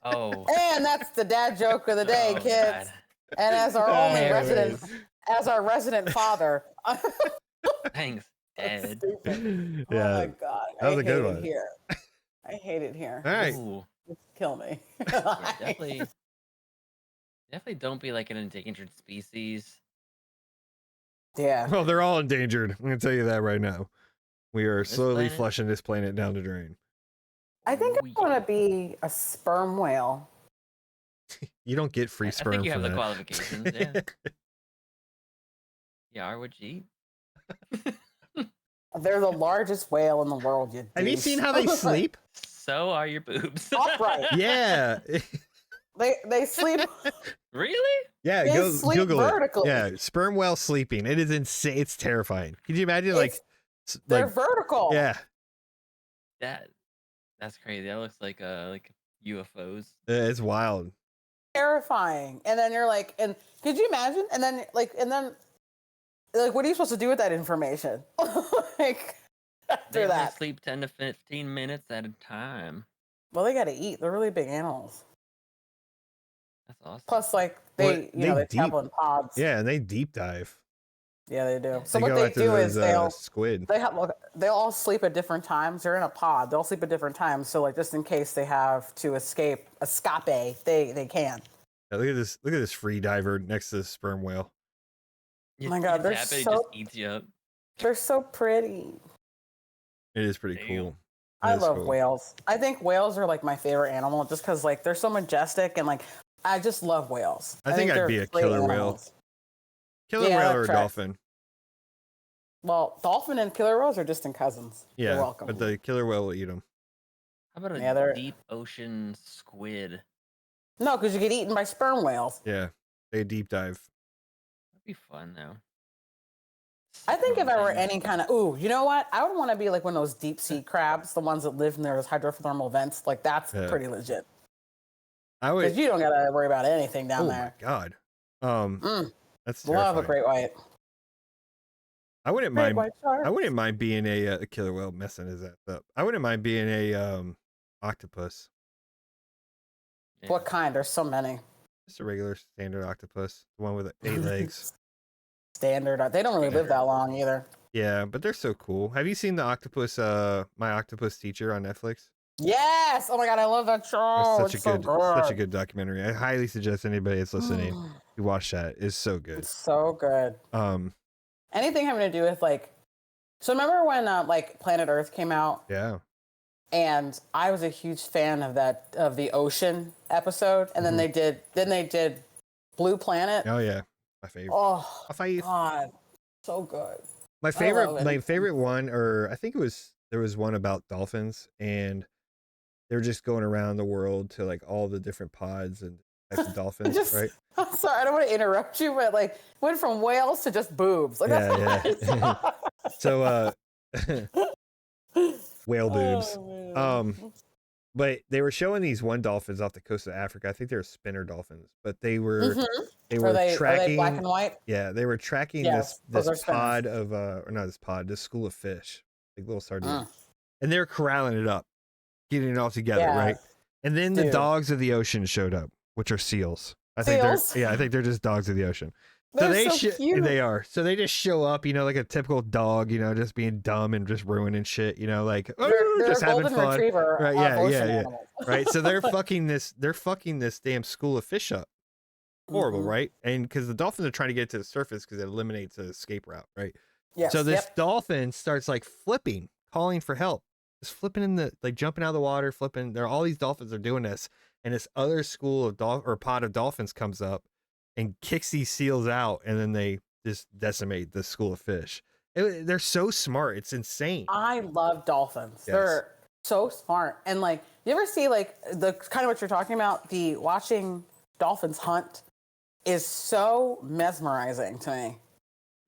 Oh. And that's the dad joke of the day, kids. God. And as our resident father. Thanks, Dad. Yeah. Oh my god. That was a good one. Here. I hate it here. All right. Just kill me. Yeah, definitely don't be like an endangered species. Yeah. Well, they're all endangered. I'm going to tell you that right now. We are slowly flushing this planet down the drain. I think I want to be a sperm whale. You don't get free sperm. I think you have the qualifications. Yeah. Yeah, would you? They're the largest whale in the world. Have you seen how they sleep? So are your boobs. Upright. Yeah. They sleep. Really? Yeah, they sleep Google vertically. it. Yeah, sperm whale sleeping. It is insane. It's terrifying. Could you imagine they're vertical? Yeah. That's crazy. That looks like UFOs. It's wild. Terrifying. And then you're like, and could you imagine? And then what are you supposed to do with that information? Like after that, sleep 10 to 15 minutes at a time. Well, they got to eat. They're really big animals. That's awesome. Plus, they travel in pods. Yeah, and they deep dive. Yeah, they do. So what they do is squid. They'll all sleep at different times. They're in a pod. They'll sleep at different times. So just in case they have to escape, they can. Yeah, look at this free diver next to the sperm whale. Oh my god, it just eats you up. They're so pretty. It is pretty cool. I love whales. I think whales are like my favorite animal just because they're so majestic and I just love whales. I think I'd be a killer whale. Killer whale or a dolphin. Well, dolphin and killer whales are distant cousins. Yeah, you're welcome. But the killer whale will eat them. How about a deep ocean squid? No, because you get eaten by sperm whales. Yeah, they deep dive. That'd be fun though. I think if I were any kind of you know what? I would want to be like one of those deep sea crabs, the ones that live in those hydrothermal vents. That's pretty legit. Because you don't gotta worry about anything down there. Oh my god. That's love a great white. I wouldn't mind. I wouldn't mind being a killer whale messing his ass up. I wouldn't mind being a octopus. Yeah. What kind? There's so many. Just a regular standard octopus, the one with 8 legs. Standard. They don't really live that long either. Yeah, but they're so cool. Have you seen the octopus? My Octopus Teacher on Netflix. Yes. Oh my god, I love that show. It's such a good documentary. I highly suggest anybody that's listening to watch that. It's so good. It's so good. Anything having to do with like, so remember when like Planet Earth came out? Yeah. And I was a huge fan of the ocean episode, and then they did Blue Planet. Oh yeah, my favorite. Oh my god, so good. My favorite one, or I think there was one about dolphins, and they're just going around the world to like all the different pods and types of dolphins, right? I'm sorry, I don't want to interrupt you, but like went from whales to just boobs. Like, yeah. So whale boobs. But they were showing these one dolphins off the coast of Africa. I think they were spinner dolphins, but they were tracking. Are they black and white? Yeah, they were tracking this pod of or not this pod, this school of fish, like little sardines, and they're corralling it up, getting it all together, right? And then the dogs of the ocean showed up, which are seals. I think they're just dogs of the ocean. They're so cute. They are. So they just show up, like a typical dog, just being dumb and just ruining shit, like they're just having fun. Retriever right? Yeah. Right. So they're fucking this damn school of fish up. Horrible, right? And because the dolphins are trying to get to the surface because it eliminates the escape route, right? Yes. So this dolphin starts like flipping, calling for help. Just flipping in jumping out of the water, flipping. All these dolphins are doing this, and this other school of pod of dolphins comes up and kicks these seals out, and then they just decimate the school of fish. They're so smart. It's insane. I love dolphins. Yes. They're so smart. And like, you ever see like the kind of what you're talking about, the watching dolphins hunt is so mesmerizing to me.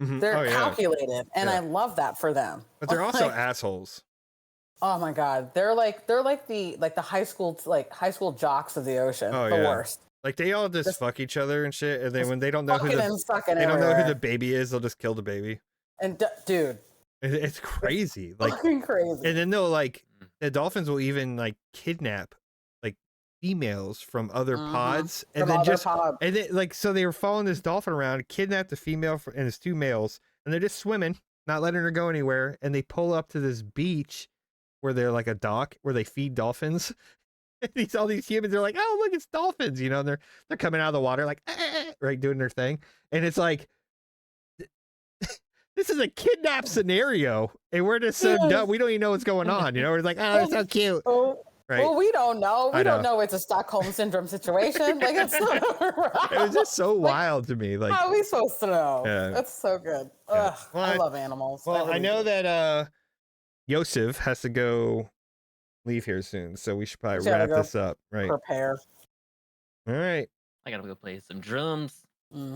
Mm-hmm. They're calculated, and I love that for them. But they're also assholes. Oh my god, they're like the high school jocks of the ocean. The worst. Like they all just fuck each other and shit, and then when they don't know who the baby is, they'll just kill the baby. And dude, it's crazy, like fucking crazy. And then they'll the dolphins will even like kidnap like females from other pods, and then so they were following this dolphin around, kidnapped the female and his 2 males, and they're just swimming, not letting her go anywhere, and they pull up to this beach where they're like a dock where they feed dolphins. All these humans are like, oh look, it's dolphins, and they're coming out of the water like right, doing their thing, and it's like this is a kidnap scenario, and we're just so dumb, we don't even know what's going on. We're like, oh, it's so cute. Right? Well, we don't know. We don't know it's a Stockholm syndrome situation. Like it's not right. It was just so wild to me. Like, how are we supposed to know? Yeah. That's so good. Yeah. Well, I love animals. Well, I know that Yosef has to go leave here soon, so we should probably wrap this up. Right. Prepare. All right. I gotta go play some drums.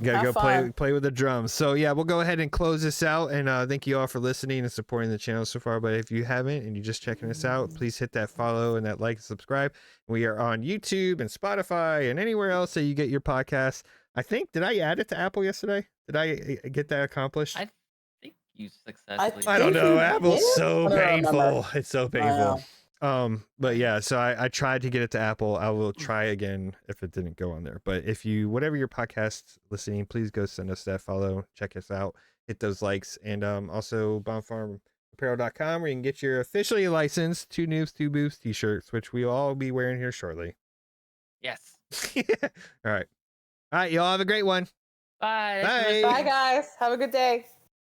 Gotta go play with the drums. So yeah, we'll go ahead and close this out, and thank you all for listening and supporting the channel so far. But if you haven't and you're just checking us out, please hit that follow and that like and subscribe. We are on YouTube and Spotify and anywhere else that you get your podcasts. Did I add it to Apple yesterday? Did I get that accomplished? I think you successfully. I don't know. Apple's so painful. It's so painful. But yeah, so I tried to get it to Apple. I will try again if it didn't go on there. But if you, whatever your podcast listening, please go send us that follow, check us out, hit those likes, and also bombfarmapparel.com where you can get your officially licensed 2Noobs2boobs t-shirts, which we'll all be wearing here shortly. Yes. All right, y'all have a great one. Bye. Bye guys. Have a good day.